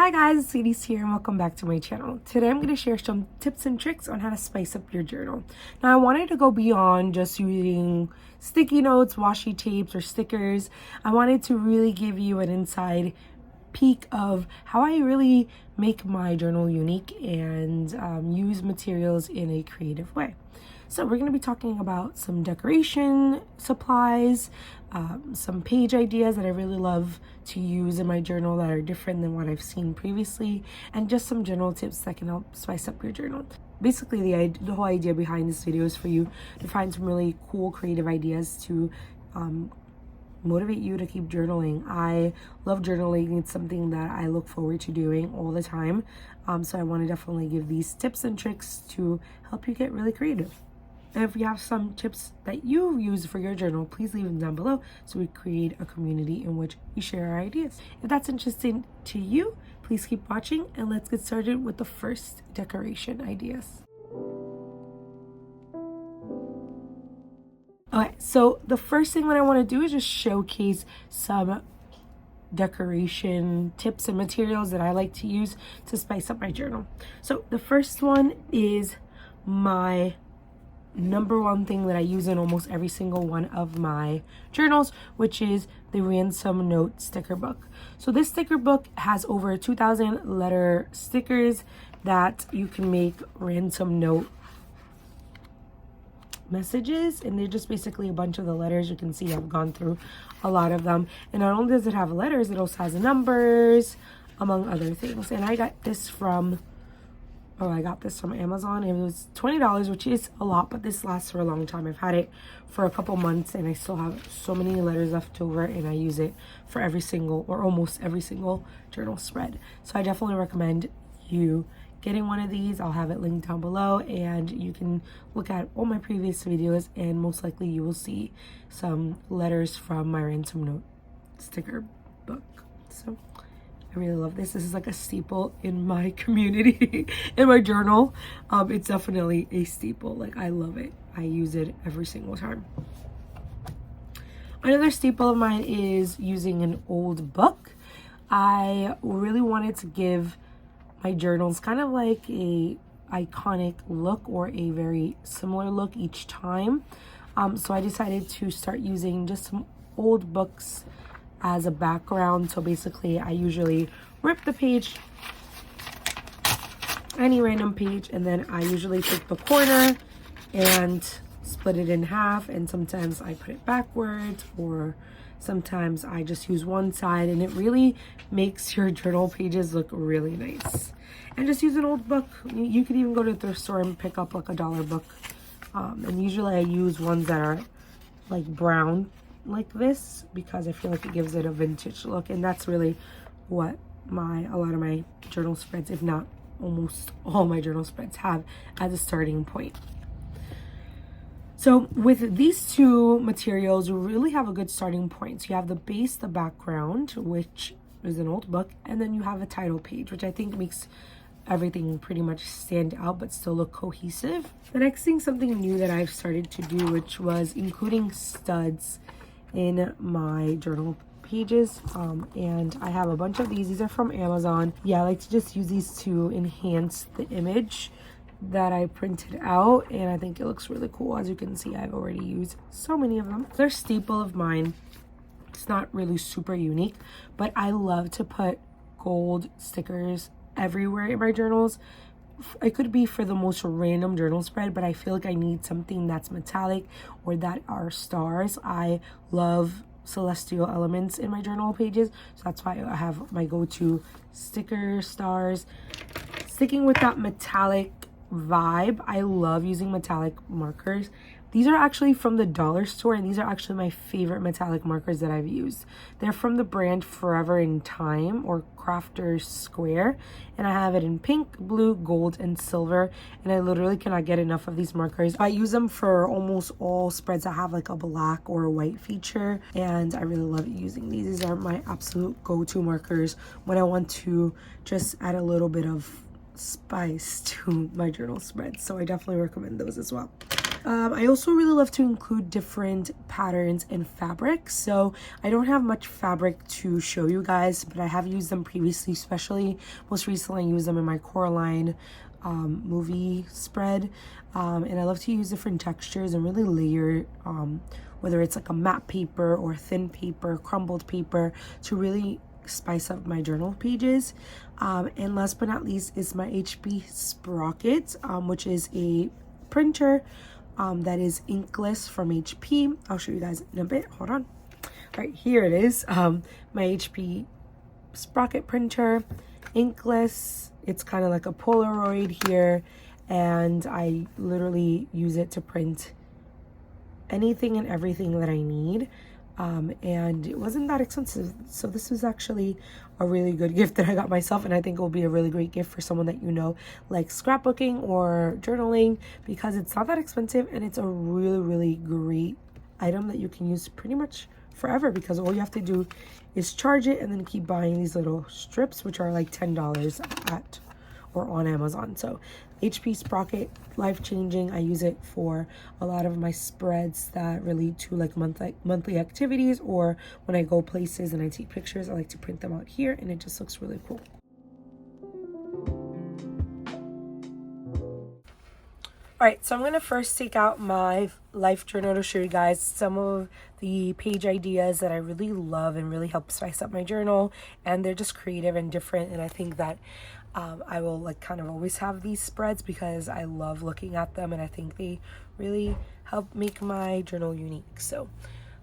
Hi guys, it's Sadie's here and welcome back to my channel. Today I'm going to share some tips and tricks on how to spice up your journal. Now I wanted to go beyond just using sticky notes, washi tapes, or stickers. I wanted to really give you an inside peek of how I really make my journal unique and use materials in a creative way. So we're going to be talking about some decoration supplies, some page ideas that I really love to use in my journal that are different than what I've seen previously, and just some general tips that can help spice up your journal. Basically, the whole idea behind this video is for you to find some really cool creative ideas to motivate you to keep journaling. I love journaling. It's something that I look forward to doing all the time. So I want to definitely give these tips and tricks to help you get really creative. And if you have some tips that you use for your journal, please leave them down below so we create a community in which we share our ideas. If that's interesting to you, please keep watching and let's get started with the first decoration ideas. Okay, so the first thing that I want to do is just showcase some decoration tips and materials that I like to use to spice up my journal. So the first one is my number one thing that I use in almost every single one of my journals, which is the Ransom Note sticker book. So this sticker book has over 2,000 letter stickers that you can make ransom note messages, and they're just basically a bunch of the letters. You can see I've gone through a lot of them, and not only does it have letters, it also has numbers, among other things. And I got this from Amazon. It was $20, which is a lot, but this lasts for a long time. I've had it for a couple months and I still have so many letters left over, and I use it for every single or almost every single journal spread. So I definitely recommend you getting one of these. I'll have it linked down below and you can look at all my previous videos, and most likely you will see some letters from my Ransom Note sticker book. So I really love this. This is like a staple in my community, in my journal. It's definitely a staple. Like, I love it. I use it every single time. Another staple of mine is using an old book. I really wanted to give my journals kind of like a iconic look or a very similar look each time. So I decided to start using just some old books as a background. So basically I usually rip the page, any random page, and then I usually take the corner and split it in half, and sometimes I put it backwards, or sometimes I just use one side, and it really makes your journal pages look really nice. And just use an old book. You could even go to the thrift store and pick up like a $1 book, and usually I use ones that are like brown like this because I feel like it gives it a vintage look, and that's really what a lot of my journal spreads, if not almost all my journal spreads, have as a starting point. So with these two materials, you really have a good starting point. So you have the base, the background, which is an old book, and then you have a title page, which I think makes everything pretty much stand out but still look cohesive. The next thing, something new that I've started to do, which was including studs in my journal pages, and I have a bunch of these are from Amazon. I like to just use these to enhance the image that I printed out, and I think it looks really cool. As you can see, I've already used so many of them. They're a staple of mine. It's not really super unique, but I love to put gold stickers everywhere in my journals. It could be for the most random journal spread, but I feel like I need something that's metallic or that are stars. I love celestial elements in my journal pages, so that's why I have my go-to sticker stars. Sticking with that metallic vibe, I love using metallic markers. These are actually from the dollar store, and these are actually my favorite metallic markers that I've used. They're from the brand Forever in Time or Crafter's Square, and I have it in pink, blue, gold, and silver, and I literally cannot get enough of these markers. I use them for almost all spreads that have like a black or a white feature, and I really love using these. These are my absolute go-to markers when I want to just add a little bit of spice to my journal spreads, so I definitely recommend those as well. I also really love to include different patterns and fabrics. So I don't have much fabric to show you guys, but I have used them previously, especially most recently I used them in my Coraline movie spread. And I love to use different textures and really layer, whether it's like a matte paper or thin paper, crumbled paper, to really spice up my journal pages. And last but not least is my HP Sprocket, which is a printer that is inkless from HP. I'll show you guys in a bit. Hold on. All right, here it is. My HP Sprocket printer, inkless. It's kind of like a Polaroid here, and I literally use it to print anything and everything that I need. And it wasn't that expensive, so this was actually a really good gift that I got myself, and I think it will be a really great gift for someone that you know likes scrapbooking or journaling, because it's not that expensive and it's a really great item that you can use pretty much forever, because all you have to do is charge it and then keep buying these little strips, which are like $10 at or on Amazon. So HP Sprocket, life-changing. I use it for a lot of my spreads that relate to like monthly activities, or when I go places and I take pictures, I like to print them out here, and it just looks really cool. All right, so I'm going to first take out my life journal to show you guys some of the page ideas that I really love and really help spice up my journal. And they're just creative and different. And I think that I will like kind of always have these spreads because I love looking at them. And I think they really help make my journal unique. So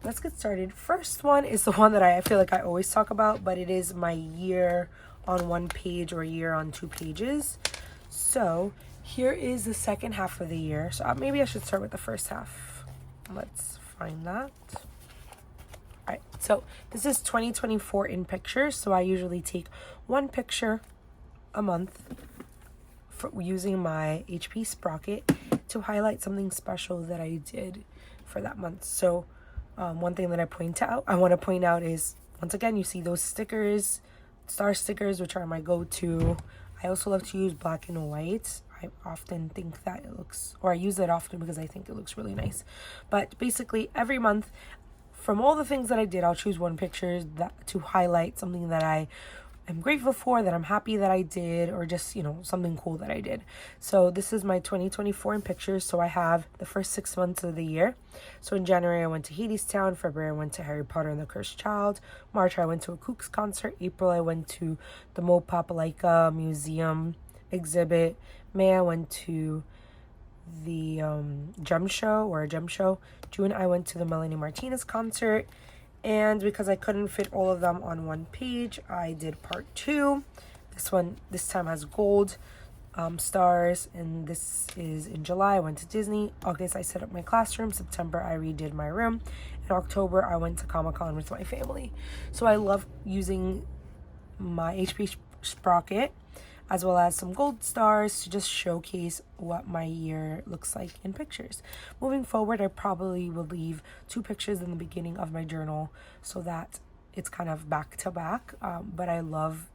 let's get started. First one is the one that I feel like I always talk about, but it is my year on one page or year on two pages. So here is the second half of the year. So maybe I should start with the first half. Let's find that. All right, so this is 2024 in pictures. So I usually take one picture a month for using my HP Sprocket to highlight something special that I did for that month. So one thing that I want to point out is, once again, you see those stickers, star stickers, which are my go-to. I also love to use black and white. I often think that it looks, or I use it often because I think it looks really nice. But basically every month, from all the things that I did, I'll choose one picture to highlight something that I am grateful for, that I'm happy that I did, or just, you know, something cool that I did. So this is my 2024 in pictures. So I have the first 6 months of the year. So in January, I went to Hadestown. February, I went to Harry Potter and the Cursed Child. March, I went to a Kooks concert. April, I went to the Mopop Laika Museum exhibit. May, I went to the gem show. June, I went to the Melanie Martinez concert. And because I couldn't fit all of them on one page, I did part 2. This time has gold stars, and this is in July. I went to Disney. August, I set up my classroom. September, I redid my room. In October, I went to Comic-Con with my family. So I love using my HP Sprocket as well as some gold stars to just showcase what my year looks like in pictures. Moving forward, I probably will leave 2 pictures in the beginning of my journal so that it's kind of back to back. But I love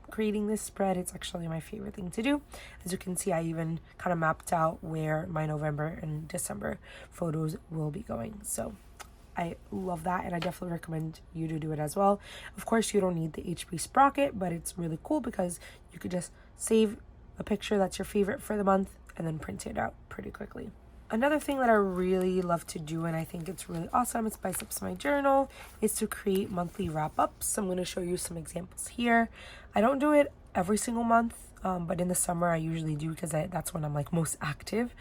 creating this spread. It's actually my favorite thing to do. As you can see, I even kind of mapped out where my November and December photos will be going. So I love that, and I definitely recommend you to do it as well. Of course, you don't need the HP Sprocket, but it's really cool because you could just save a picture that's your favorite for the month and then print it out pretty quickly. Another thing that I really love to do, and I think it's really awesome, it spices up my journal, is to create monthly wrap-ups. I'm going to show you some examples here. I don't do it every single month, but in the summer I usually do because that's when I'm like most active.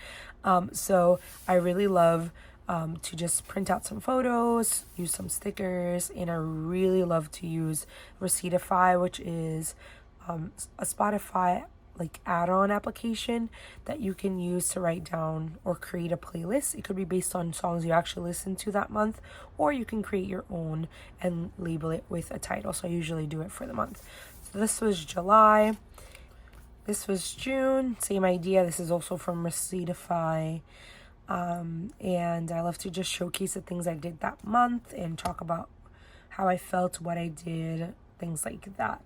So I really love to just print out some photos, use some stickers, and I really love to use Receiptify, which is a Spotify like add-on application that you can use to write down or create a playlist. It could be based on songs you actually listen to that month, or you can create your own and label it with a title. So I usually do it for the month. So this was July. This was June. Same idea. This is also from Receiptify. And I love to just showcase the things I did that month and talk about how I felt, what I did, things like that.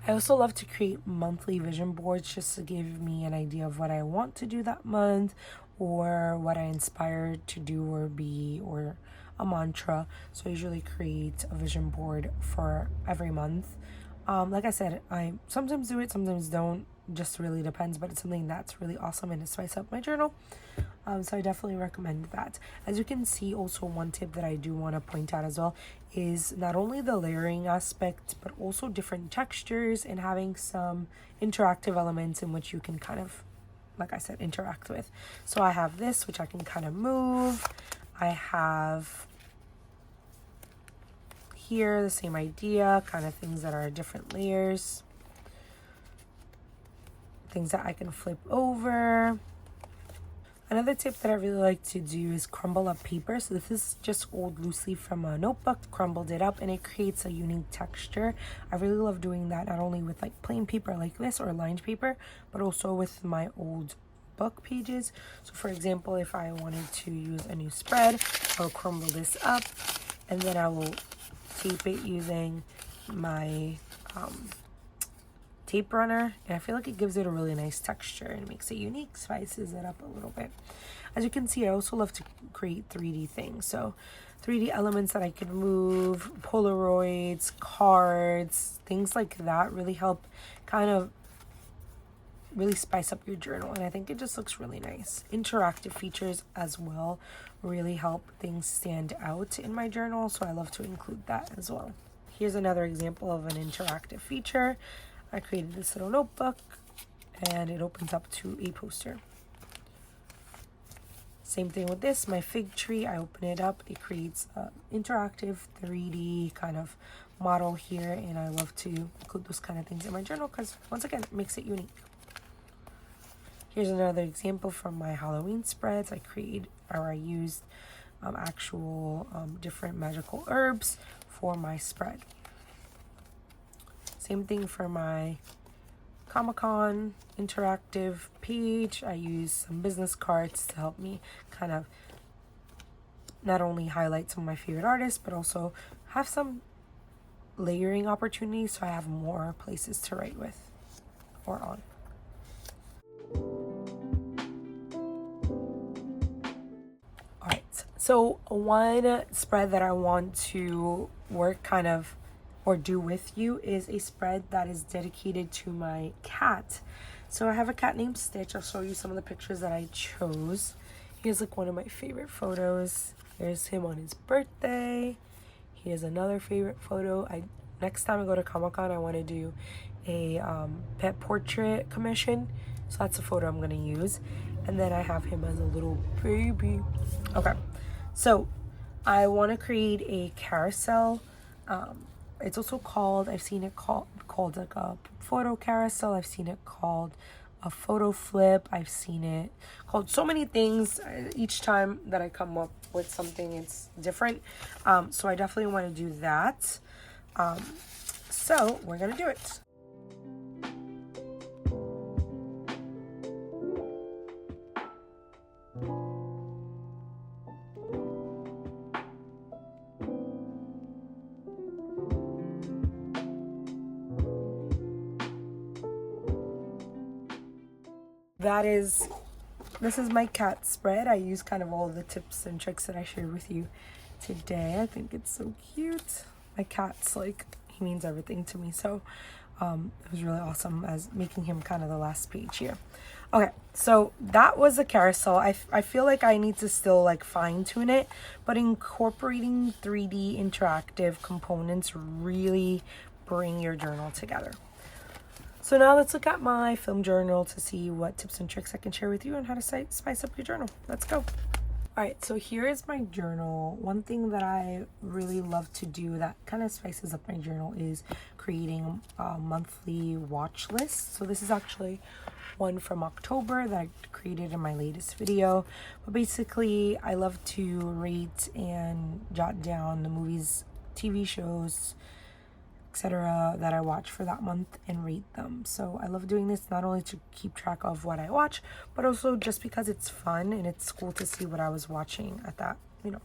I also love to create monthly vision boards just to give me an idea of what I want to do that month, or what I inspired to do or be, or a mantra. So I usually create a vision board for every month. Like I said, I sometimes do it, sometimes don't. Just really depends, but it's something that's really awesome and to spice up my journal. So I definitely recommend that. As you can see, also one tip that I do want to point out as well is not only the layering aspect, but also different textures and having some interactive elements in which you can kind of, like I said, interact with. So I have this, which I can kind of move. I have here the same idea, kind of things that are different layers, things that I can flip over. Another tip that I really like to do is crumble up paper. So this is just old loose leaf from a notebook, crumbled it up, and it creates a unique texture. I really love doing that, not only with like plain paper like this or lined paper, but also with my old book pages. So for example, if I wanted to use a new spread, I'll crumble this up and then I will tape it using my tape runner, and I feel like it gives it a really nice texture and makes it unique, spices it up a little bit. As you can see, I also love to create 3D things, so 3D elements that I could move, Polaroids, cards, things like that really help kind of really spice up your journal, and I think it just looks really nice. Interactive features as well really help things stand out in my journal, so I love to include that as well. Here's another example of an interactive feature. I created this little notebook and it opens up to a poster. Same thing with this, my fig tree, I open it up, it creates an interactive 3D kind of model here, and I love to include those kind of things in my journal because once again, it makes it unique. Here's another example from my Halloween spreads. I used actual different magical herbs for my spread. Same thing for my Comic-Con interactive page. I use some business cards to help me kind of not only highlight some of my favorite artists, but also have some layering opportunities so I have more places to write with or on. Alright, so one spread that I want to work kind of or do with you is a spread that is dedicated to my cat. So I have a cat named Stitch. I'll show you some of the pictures that I chose. Here's like one of my favorite photos. Here's him on his birthday. Here's another favorite photo. Next time I go to Comic-Con, I want to do a pet portrait commission. So that's a photo I'm going to use. And then I have him as a little baby. Okay, so I want to create a carousel. It's also called, I've seen it called like a photo carousel. I've seen it called a photo flip. I've seen it called so many things. Each time that I come up with something, it's different. So I definitely want to do that. So we're going to do it. This is my cat spread. I use kind of all of the tips and tricks that I shared with you today. I think it's so cute. My cat's like, he means everything to me. So it was really awesome as making him kind of the last page here. Okay, so that was a carousel. I feel like I need to still like fine tune it, but incorporating 3D interactive components really bring your journal together. So now let's look at my film journal to see what tips and tricks I can share with you on how to spice up your journal. Let's go. All right, so here is my journal. One thing that I really love to do that kind of spices up my journal is creating a monthly watch list. So this is actually one from October that I created in my latest video. But basically, I love to rate and jot down the movies, TV shows, etc. that I watch for that month and rate them. So I love doing this not only to keep track of what I watch, but also just because it's fun and it's cool to see what I was watching at that, the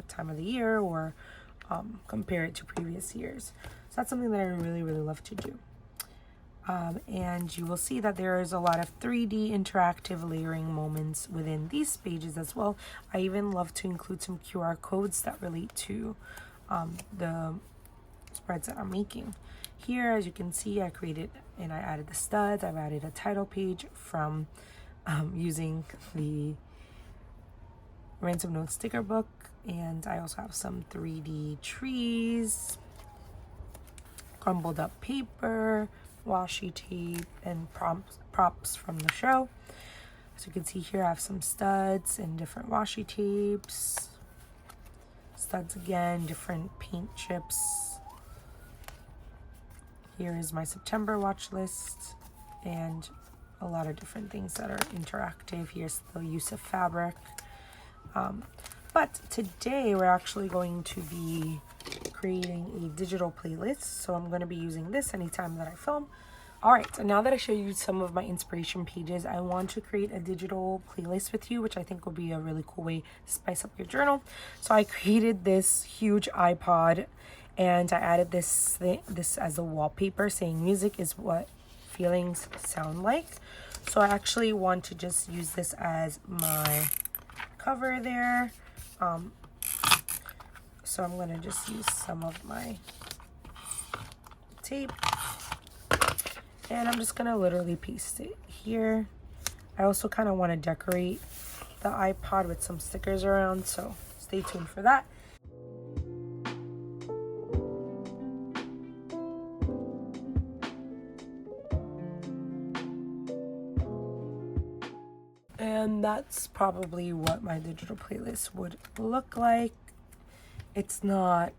time of the year, or compare it to previous years. So that's something that I really, really love to do. And you will see that there is a lot of 3D interactive layering moments within these pages as well. I even love to include some QR codes that relate to the spreads that I'm making. Here, as you can see, I created and I added the studs. I've added a title page from using the Ransom Notes sticker book, and I also have some 3D trees, crumbled up paper, washi tape, and props from the show. As you can see here, I have some studs and different washi tapes, studs again, different paint chips. Here is my September watch list and a lot of different things that are interactive. Here's the use of fabric. But today we're actually going to be creating a digital playlist. So I'm going to be using this anytime that I film. All right, so now that I show you some of my inspiration pages, I want to create a digital playlist with you, which I think will be a really cool way to spice up your journal. So I created this huge iPod and I added this as a wallpaper saying music is what feelings sound like. So I actually want to just use this as my cover there. So I'm going to just use some of my tape and I'm just going to literally paste it here. I also kind of want to decorate the iPod with some stickers around, so stay tuned for that. And that's probably what my digital playlist would look like. It's not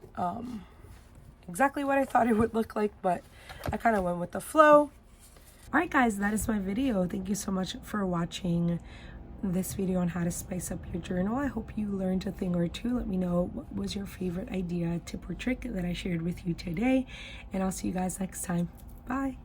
exactly what I thought it would look like, but I kind of went with the flow. Alright guys, that is my video. Thank you so much for watching this video on how to spice up your journal. I hope you learned a thing or two. Let me know what was your favorite idea, tip, or trick that I shared with you today. And I'll see you guys next time. Bye.